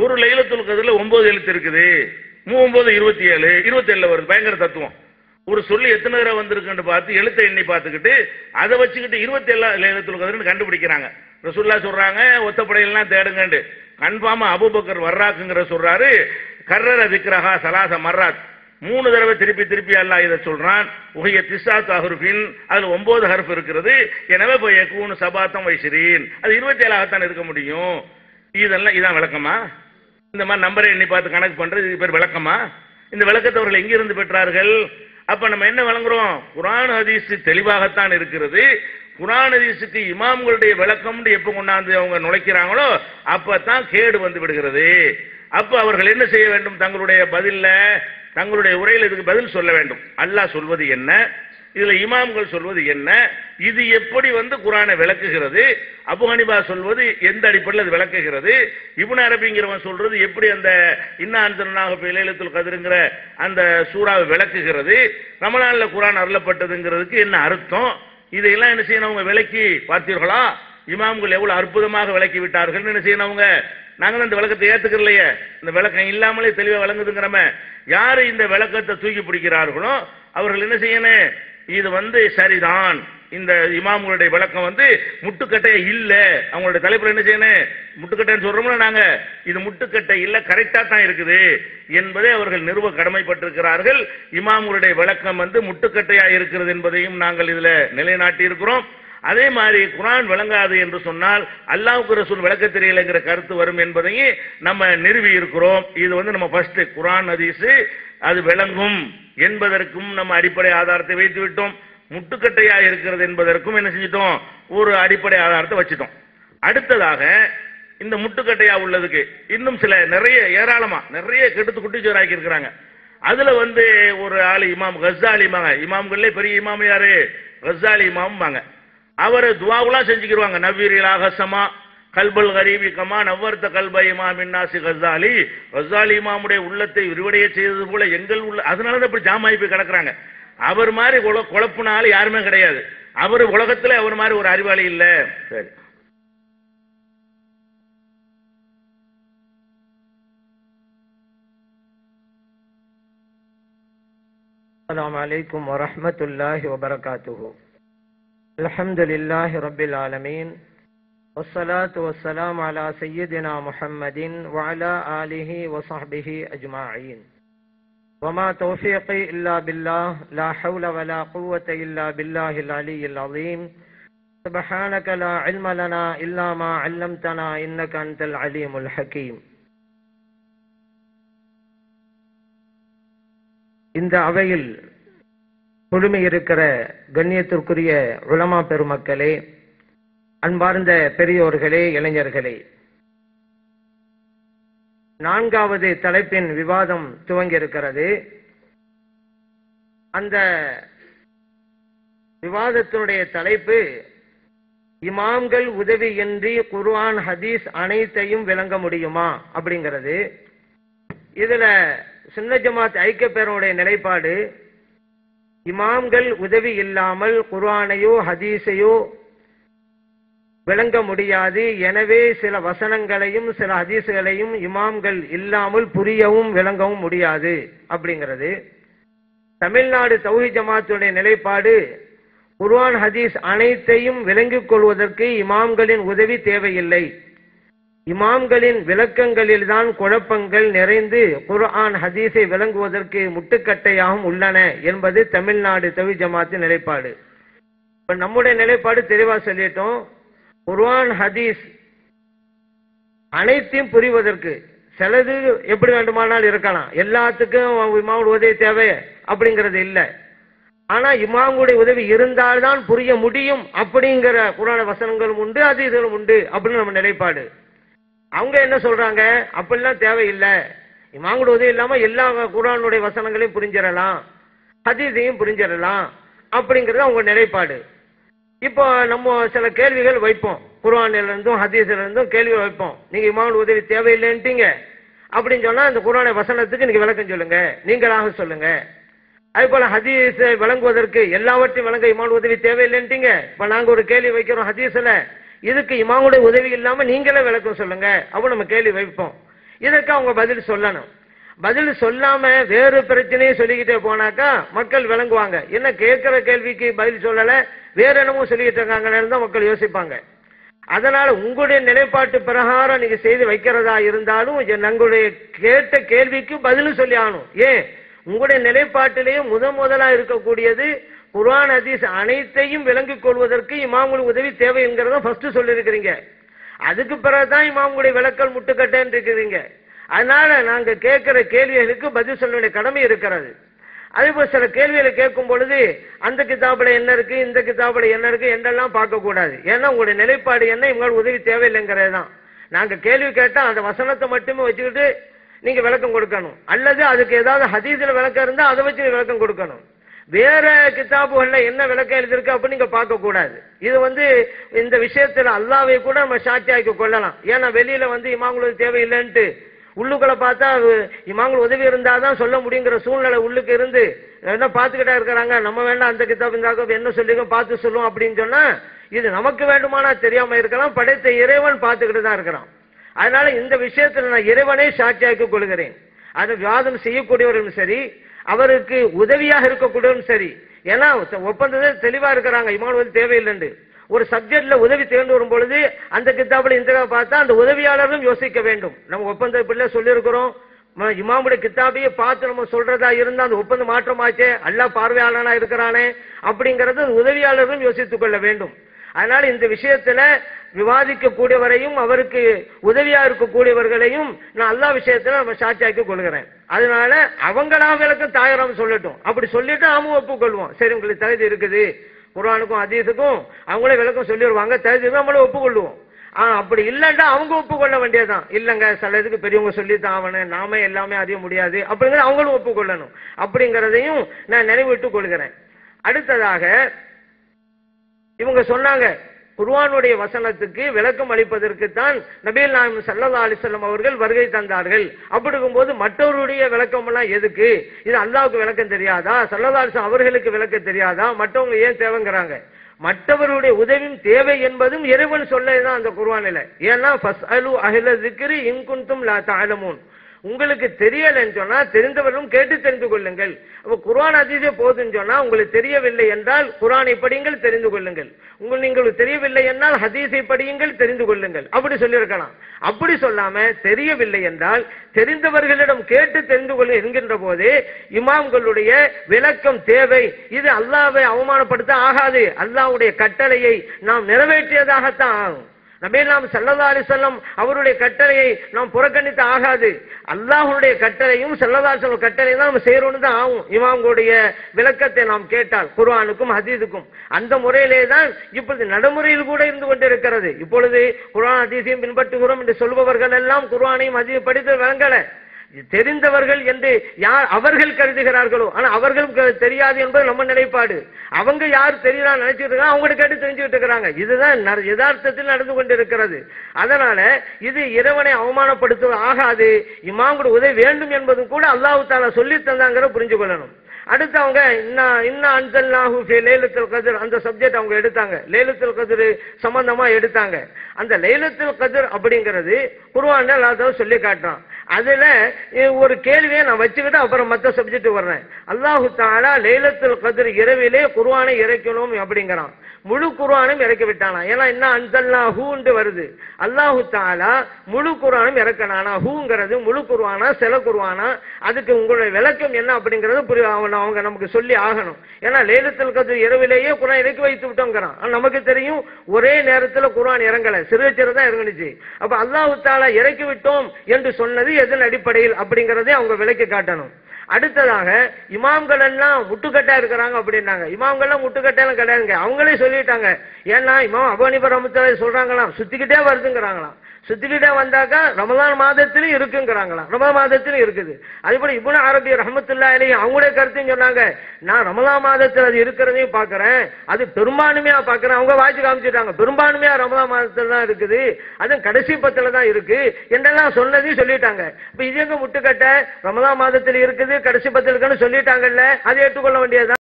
ஒரு லைலத்துல் கத்ர்ல 9 எழுத்து இருக்குது. 39 27 27 வருது. பயங்கர தத்துவம். ஒரு சொல்லி எத்தனை தடவை வந்திருக்குன்னு பார்த்து எழுத்தை எண்ணி பார்த்துக்கிட்டு அதை வச்சுக்கிட்டு 27 லைலத்துல் கத்ர்னு கண்டுபிடிக்கிறாங்க. ரசூலுல்லாஹ் சொல்றாங்க ஒத்தப்படையெல்லாம் தேடுங்கண்டு. கன்ஃபார்மா அபூபக்கர் வர்ராக்குங்கிற சொல்றாரு. கர்ரர திக்ரஹா சலாச மர்ராத் 3 தடவை திருப்பி திருப்பி அல்லாஹ் இதை சொல்றான். உஹிய திஸ்ஸாத்து ஹர்ஃபின் அதுல 9 ஹர்ஃப் இருக்கிறது. எனவே போய் யகூனு சபாத்தம் வைஸ்ரீன் அது 27 ஆகத்தான் இருக்க முடியும். இதெல்லாம் இதான் விளக்கமா? இந்த மாதிரி நம்பரை எண்ணி பார்த்து கணக்கு பண்றது இது பேர் விளக்கமா? இந்த விளக்கத்தை அவர்கள் எங்கிருந்து பெற்றார்கள்? அப்ப நம்ம என்ன வழங்குறோம்? குர்ஆன் ஹதீஸ் தெளிவாகத்தான் இருக்கிறது. குர்ஆன் ஹதீஸுக்கு இமாம்களுடைய விளக்கம் எப்ப கொண்டாந்து அவங்க நுழைக்கிறாங்களோ அப்பதான் கேடு வந்து விடுகிறது. அப்ப அவர்கள் என்ன செய்ய வேண்டும்? தங்களுடைய பதில்ல தங்களுடைய உரையில் இதுக்கு பதில் சொல்ல வேண்டும். அல்லாஹ் சொல்வது என்ன, இதுல இமாம்கள் சொல்வது என்ன, இது எப்படி வந்து குர்ஆனை விளக்குகிறது, அபூ ஹனீஃபா சொல்வது எந்த அடிப்படையில் அது விளக்குகிறது, இப்னு அரபிங்கிறவன் சொல்றது எப்படி அந்த இன்னா அன்ஸல்னாஹு ஃபீ லைலத்துல் கத்ருங்கிற அந்த சூறாவை விளக்குகிறது, ரமலான்ல குர்ஆன் அருளப்பட்டதுங்கிறதுக்கு என்ன அர்த்தம், இதையெல்லாம் என்ன செய்யணும்? அவங்க விளக்கி பார்த்தீர்களா? இமாம்கள் எவ்வளவு அற்புதமாக விளக்கி விட்டார்கள். என்ன செய்யணும்? அவங்க நாங்கள் இந்த விளக்கத்தை ஏத்துக்கலையே, இந்த விளக்கம் இல்லாமலே தெளிவா விளங்குதுங்கிறம யாரு இந்த விளக்கத்தை தூக்கி பிடிக்கிறார்களோ அவர்கள் என்ன செய்யணும்? இது வந்து சரிதான், இந்த இமாம்களுடைய விளக்கம் வந்து முட்டுக்கட்டையே இல்ல. அவங்களுடைய தலைப்புல என்ன செய்யணும்? முட்டுக்கட்டைன்னு சொல்றோம்ல நாங்க, இது முட்டுக்கட்டை இல்ல, கரெக்டா தான் இருக்குது என்பதை அவர்கள் நிறுவ கடமைப்பட்டிருக்கிறார்கள். இமாம்களுடைய விளக்கம் வந்து முட்டுக்கட்டையா இருக்கிறது என்பதையும் நாங்கள் இதுல நிலைநாட்டி இருக்கிறோம். அதே மாதிரி குர்ஆன் விளங்காது என்று சொன்னால் அல்லாஹ்வுக்கு ரசூல் விளக்க தெரியலைங்கிற கருத்து வரும் என்பதையும் நம்ம நிறுவி இருக்கிறோம். இது வந்து நம்ம ஃபர்ஸ்ட் குர்ஆன் ஹதீஸ் அது விளங்கும் என்பதற்கும் நம்ம அடிப்படை ஆதாரத்தை வைத்து விட்டோம். முட்டுக்கட்டையா இருக்கிறது என்பதற்கும் என்ன செஞ்சிட்டோம்? ஒரு அடிப்படை ஆதாரத்தை வச்சுட்டோம். அடுத்ததாக இந்த முட்டுக்கட்டையா உள்ளதுக்கு இன்னும் சில நிறைய ஏராளமா நிறைய கெடுத்து குட்டிச்சோராக்கி இருக்கிறாங்க. அதுல வந்து ஒரு ஆளு இமாம் கஸ்ஸாலிமாங்க, இமாம்களே பெரிய இமாம் யாரு? கஸ்ஸாலி இமாம்பாங்க. அவர் துஆவுலாம் செஞ்சுக்கிடுவாங்க. நவ்வீரிலாக சமா கல்பல் கரீபி கமா நவ்வர்த்த கல்ப இமாம் இன்னாசி கஸ்ஸாலி, கஸ்ஸாலி இமாமுடைய உள்ளத்தை விரிவடைய செய்தது போல எங்கள் உள்ள, அதனால தான் இப்படி ஜாமாயி போய் கிடக்குறாங்க. அவர் மாதிரி குழப்பினால யாருமே கிடையாது. அவர் உலகத்துல அவர் மாதிரி ஒரு அறிவாளி இல்ல. சரி, அஸ்ஸலாமு அலைக்கும் வரஹ்மத்துல்லாஹி வபரகாத்துஹு. அல்ஹம்துலில்லாஹி ரப்பில் ஆலமீன் வஸ்ஸலாத்து வஸ்ஸலாமு அலா சய்யிதினா முஹம்மதின் வ அலா ஆலிஹி வ ஸஹ்பிஹி அஜ்மஈன். வமா தௌஃபீகி இல்லா பில்லாஹ் லா ஹவ்ல வலா குவத்த இல்லா பில்லாஹில் அலிய்யில் அஸீம். சுப்ஹானக லா இல்ம லனா இல்லா மா அல்லம்தனா இன்னக அன்தல் அலீமுல் ஹகீம். இந்த அவையில் குழுமி இருக்கிற கண்ணியத்திற்குரிய உலமா பெருமக்களே, அன்பார்ந்த பெரியோர்களே, இளைஞர்களே, 4வது தலைப்பின் விவாதம் துவங்கி இருக்கிறது. அந்த விவாதத்தினுடைய தலைப்பு இமாம்கள் உதவியின்றி குர்ஆன் ஹதீஸ் அனைத்தையும் விளங்க முடியுமா அப்படிங்கிறது. இதுல சுன்னத் ஜமாத் ஐக்கிய பேரனுடைய நிலைப்பாடு, இமாம்கள் உதவி இல்லாமல் குர்ஆனையோ ஹதீஸையோ விளங்க முடியாது. எனவே சில வசனங்களையும் சில ஹதீஸ்களையும் இமாம்கள் இல்லாமல் புரியவும் விளங்கவும் முடியாது அப்படிங்கிறது. தமிழ்நாடு தௌஹீத் ஜமாத்துடைய நிலைப்பாடு, குர்ஆன் ஹதீஸ் அனைத்தையும் விளங்கிக் கொள்வதற்கு இமாம்களின் உதவி தேவையில்லை. இமாம்களின் விளக்கங்களில் தான் குழப்பங்கள் நிறைந்து குர்ஆன் ஹதீஸை விளங்குவதற்கு முட்டுக்கட்டையாகவும் உள்ளன என்பது தமிழ்நாடு தௌஹீத் ஜமாத்தின் நிலைப்பாடு. இப்ப நம்முடைய நிலைப்பாடு தெளிவா சொல்லிட்டோம். குர்ஆன் ஹதீஸ் அனைத்தையும் புரிவதற்கு சிலது எப்படி வேண்டுமானால் இருக்கலாம், எல்லாத்துக்கும் இமாமுடைய உதவி தேவை அப்படிங்கிறது இல்லை. ஆனா இமாமுடைய உதவி இருந்தால்தான் புரிய முடியும் அப்படிங்கிற குர்ஆன் வசனங்களும் உண்டு, ஹதீஸ்களும் உண்டு அப்படின்னு நம்ம நிலைப்பாடு. அவங்க என்ன சொல்றாங்க? அப்படிலாம் தேவையில்லை, இமாமுடைய உதவி இல்லாம எல்லா குர்ஆனுடைய வசனங்களையும் புரிஞ்சிடலாம், ஹதீஸையும் புரிஞ்சிடலாம் அப்படிங்கிறது அவங்க நிலைப்பாடு. இப்போ நம்ம சில கேள்விகள் வைப்போம், குர்ஆன்ல இருந்தும் ஹதீஸ்ல இருந்தும் கேள்வி வைப்போம். நீங்க இமாமுடைய உதவி தேவையில்லைன்ட்டீங்க அப்படின்னு சொன்னா அந்த குர்ஆன் வசனத்துக்கு நீங்க விளக்கம் சொல்லுங்க, நீங்களாக சொல்லுங்க. அதே போல ஹதீஸ் விளங்குவதற்கு எல்லாவற்றையும் விளங்க இமாமுடைய உதவி தேவையில்லைன்ட்டீங்க. இப்ப நாங்க ஒரு கேள்வி வைக்கிறோம் ஹதீஸ்ல, இதுக்கு இமாமுடைய உதவி இல்லாம நீங்களே விளக்கம் சொல்லுங்க அப்படின்னு நம்ம கேள்வி வைப்போம். இதற்கு அவங்க பதில் சொல்லணும். பதில் சொல்லாம வேறு பிரச்சனையை சொல்லிக்கிட்டே போனாக்கா மக்கள் விளங்குவாங்க. என்ன கேட்கிற கேள்விக்கு பதில் சொல்லல, வேற என்னமோ சொல்லிட்டு இருக்காங்கன்னு தான் மக்கள் யோசிப்பாங்க. அதனால உங்களுடைய நிலைப்பாட்டு பிரகாரம் நீங்க செய்து வைக்கிறதா இருந்தாலும் உங்களுடைய கேட்ட கேள்விக்கு பதில் சொல்லி ஆகணும். ஏன் உங்களுடைய நிலைப்பாட்டிலேயே முதலா இருக்கக்கூடியது குர்ஆன் ஹதீஸ் அனைத்தையும் விளங்கிக் கொள்வதற்கு இமாமுடைய உதவி தேவை என்கிறத ஃபர்ஸ்ட் சொல்லியிருக்கிறீங்க. அதுக்கு பிறகுதான் இமாமுடைய விளக்கல் முட்டுக்கட்டேன்னு இருக்கிறீங்க. அதனால நாங்க கேட்கிற கேள்விகளுக்கு பதில் சொல்ல வேண்டிய கடமை இருக்கிறது. அதே போல சில கேள்விகளை கேட்கும் பொழுது அந்த கிதாபுல என்ன இருக்கு, இந்த கிதாபுல என்ன இருக்கு என்றெல்லாம் பார்க்க கூடாது. ஏன்னா உங்களுடைய நிலைப்பாடு என்ன, இவங்களுக்கு உதவி தேவையில்லைங்கிறது தான். நாங்க கேள்வி கேட்டா அந்த வசனத்தை மட்டுமே வச்சுக்கிட்டு நீங்க விளக்கம் கொடுக்கணும், அல்லது அதுக்கு ஏதாவது ஹதீஸ்ல விளக்கம் இருந்தா அதை வச்சு விளக்கம் கொடுக்கணும். வேற கிதாபுகள்ல என்ன விளக்கம் எழுதிருக்கு அப்ப நீங்க பார்க்க கூடாது. இது இந்த விஷயத்துல அல்லாஹ்வை கூட நம்ம சாட்சியாக்கி கொள்ளலாம். ஏன்னா வெளியில இமாம்களுக்கு தேவையில்லைன்ட்டு உள்ளுக்குள்ள பார்த்தா இமாம்கள் உதவி இருந்தாதான் சொல்ல முடியுங்கிற சூழ்நிலை உள்ளுக்கு இருந்து என்ன பார்த்துக்கிட்டா இருக்கிறாங்க. நம்ம வேண்டாம் அந்த கிதாப் இந்த என்ன சொல்லிங்க பார்த்து சொல்லுவோம் அப்படின்னு சொன்னா இது நமக்கு வேண்டுமானா தெரியாம இருக்கலாம், படைத்த இறைவன் பார்த்துக்கிட்டு தான் இருக்கிறான். அதனால இந்த விஷயத்துல நான் இறைவனை சாட்சியாக்கி கொள்கிறேன். அது விவாதம் செய்யக்கூடியவர்களும் சரி, அவருக்கு உதவியாக இருக்கக்கூடியவரும் சரி. ஏன்னா ஒப்பந்தத்தில் தெளிவா இருக்கிறாங்க, இமாம் தேவையில்லைண்டு. ஒரு சப்ஜெக்ட்ல உதவி தேர்ந்து வரும் பொழுது அந்த கிதாபுல இந்த பார்த்தா அந்த உதவியாளரும் யோசிக்க வேண்டும். நம்ம ஒப்பந்த பிள்ளை சொல்லியிருக்கிறோம், இமாமுடைய கிதாபையே பார்த்து நம்ம சொல்றதா இருந்தா அந்த ஒப்பந்தம் மாற்றமாச்சே, அல்லாஹ் பார்வையாளனா இருக்கிறானே அப்படிங்கறது உதவியாளரும் யோசித்துக் கொள்ள வேண்டும். அதனால இந்த விஷயத்துல விவாதிக்க கூடியவரையும் அவருக்கு உதவியா இருக்கக்கூடியவர்களையும் நான் அல்லாஹ் விஷயத்துல நம்ம சாட்சியாக்கி கொள்கிறேன். அதனால அவங்களா விளக்கம் தாயராம் சொல்லட்டும், அப்படி சொல்லிட்டு நாமும் ஒப்புக்கொள்வோம். சரி உங்களுக்கு தகுதி இருக்குது, குர்ஆனுக்கும் ஹதீஸுக்கும் அவங்களே விளக்கம் சொல்லிடுவாங்க, தகுதி நம்மளும் ஒப்புக்கொள்வோம். அப்படி இல்லைன்னா அவங்க ஒப்புக்கொள்ள வேண்டியதுதான். இல்லைங்க சில இதுக்கு பெரியவங்க சொல்லித்தான் ஆகணும், நாமே எல்லாமே அறிய முடியாது அப்படிங்கிறத அவங்களும் ஒப்புக்கொள்ளணும். அப்படிங்கிறதையும் நான் நினைவிட்டுக் கொள்கிறேன். அடுத்ததாக இவங்க சொன்னாங்க குர்ஆனுடைய வசனத்துக்கு விளக்கம் அளிப்பதற்கு தான் நபிகள் நாயகம் ஸல்லல்லாஹு அலைஹி வஸல்லம் அவர்கள் வருகை தந்தார்கள். அப்படிங்கும்போது மற்றவருடைய விளக்கம் எல்லாம் எதுக்கு? இது அல்லாஹ்வுக்கு விளக்கம் தெரியாதா, ஸல்லல்லாஹு அலைஹி வஸல்லம் அவர்களுக்கு விளக்கம் தெரியாதா, மற்றவங்க ஏன் தேவைங்கிறாங்க? மற்றவருடைய உதவியும் தேவை என்பதும் இறைவன் சொல்லதான் அந்த குர்ஆனில. ஏன்னா ஃபஸ்அலு அஹ்ல ஸிக்ரி இன் குன்தும் லா தஅலமூன், உங்களுக்கு தெரியலன்னு சொன்னா தெரிந்தவர்களும் கேட்டு தெரிந்து கொள்ளுங்கள். அப்ப குர்ஆன் ஹதீஸே போதுன்னு சொன்னா உங்களுக்கு தெரியவில்லை என்றால் குர்ஆனை படியுங்கள் தெரிந்து கொள்ளுங்கள், உங்களுக்கு தெரியவில்லை என்றால் ஹதீஸை படியுங்கள் தெரிந்து கொள்ளுங்கள் அப்படி சொல்லியிருக்கலாம். அப்படி சொல்லாம தெரியவில்லை என்றால் தெரிந்தவர்களிடம் கேட்டு தெரிந்து கொள்ள என்கின்ற போது இமாம்களுடைய விளக்கம் தேவை. இது அல்லாஹ்வை அவமானப்படுத்த ஆகாது, அல்லாஹ்வுடைய கட்டளையை நாம் நிறைவேற்றியதாகத்தான் ஆகும். நபிகள் ஸல்லல்லாஹு அலைஹி வஸல்லம் அவருடைய கட்டளையை நாம் புறக்கணித்து ஆகாது. அல்லாஹ்வுடைய கட்டளையும் ஸல்லல்லாஹு அலைஹி வஸல்லம் கட்டளையும் தான் நம்ம செய்யறோம்னு தான் ஆகும். இமாம்களுடைய விளக்கத்தை நாம் கேட்டால் குர்ஆனுக்கும் ஹதீஸுக்கும் அந்த முறையிலே தான் இப்பொழுது நடைமுறையில் கூட இருந்து கொண்டிருக்கிறது. இப்பொழுது குர்ஆன் ஹதீஸையும் பின்பற்றுகிறோம் என்று சொல்பவர்கள் எல்லாம் குர்ஆனையும் ஹதீஸையும் படித்து வழங்கல, தெரிந்தவர்கள் என்று யார் அவர்கள் கருதுகிறார்களோ, ஆனா அவர்களுக்கு தெரியாது என்பது நம்ம நிலைப்பாடு. அவங்க யார் தெரியுதா நினைச்சிட்டு இருக்காங்க, அவங்களுக்கு கேட்டு தெரிஞ்சுக்கிட்டு இருக்கிறாங்க. இதுதான் யதார்த்தத்தில் நடந்து கொண்டிருக்கிறது. அதனால இது இறைவனை அவமானப்படுத்துவது ஆகாது, இமாம்களுடைய உதவி வேண்டும் என்பதும் கூட அல்லாஹ் தஆலா சொல்லி தந்தாங்கிற புரிஞ்சு கொள்ளணும். அடுத்து அவங்க இன்னா அன்ஸல்நாஹு ஃபீ லைலத்துல் கத்ர் அந்த சப்ஜெக்ட் அவங்க எடுத்தாங்க, லைலத்துல் கத்ர் சம்பந்தமா எடுத்தாங்க. அந்த லைலத்துல் கத்ர் அப்படிங்கிறது குர்ஆன்ல அல்லாஹ் சொல்லி காட்டுறான். அதுல ஒரு கேள்வியை நான் வச்சுக்கிட்டு அப்புறம் மற்ற சப்ஜெக்ட் வர்றேன். அல்லாஹு தஆலா லைலத்துல் கத்ர் இரவிலே குர்ஆனை இறக்கணும் அப்படிங்கிறான். முழு குர்ஆனும் இறக்கி விட்டானா? ஏன்னா என்ன அன்ஸல்நாஹுன்னு வருது, அல்லாஹு தஆலா முழு குர்ஆனும் இறக்கனானா? ஹூங்கிறது முழு குர்ஆனா சில குர்ஆனா? அதுக்கு உங்களுடைய விளக்கம் என்ன அப்படிங்கிறது அவங்க நமக்கு சொல்லி ஆகணும். ஏன்னா லைலத்துல் கத்ர் இரவிலேயே குர்ஆன் இறக்கி வைத்து விட்டோங்கிறான். நமக்கு தெரியும் ஒரே நேரத்தில் குர்ஆன் இறங்கல, சிறு தான் இறங்குனுச்சு. அப்ப அல்லாஹு தஆலா இறக்கி விட்டோம் என்று சொன்னது எதன் அடிப்படையில் அப்படிங்கறதை அவங்க விளக்கி காட்டணும். அடுத்ததாக இமாம்கள் எல்லாம் முட்டுக்கட்டா இருக்கிறாங்க அப்படின்னாங்க. இமாம்கள் எல்லாம் முட்டுக்கட்டாலும் கிடையாதுங்க, அவங்களே சொல்லிட்டாங்க. ஏன்னா இமாம் அபூ ஹனீஃபா ரஹ்மத்துல்லாஹி சொல்றாங்களாம் சுத்திக்கிட்டே வருதுங்கிறாங்களாம். சுத்திக்கிட்டே வந்தாக்கா ரமலான் மாதத்திலும் இருக்குங்கிறாங்களாம், ரமலான் மாதத்திலும் இருக்குது. அதே போல இப்னு அரபி ரஹ்மத்துல்லாஹி அலைஹி அவங்களுடைய கருத்தையும் சொன்னாங்க, நான் ரமலான் மாதத்தில் அது இருக்கிறதையும் பாக்குறேன், அது பெரும்பான்மையா பாக்குறேன். அவங்க வாய்ச்சி காமிச்சிட்டாங்க, பெரும்பான்மையா ரமலான் மாதத்துல தான் இருக்குது, அதுவும் கடைசி பத்துல தான் இருக்கு என்றெல்லாம் சொன்னதையும் சொல்லிட்டாங்க. இப்ப இது எங்க முட்டுக்கட்ட? ரமலான் மாதத்தில் இருக்குது கடைசி பத்தில் இருக்குன்னு சொல்லிட்டாங்கல்ல, அதை ஏற்றுக்கொள்ள வேண்டியதுதான்.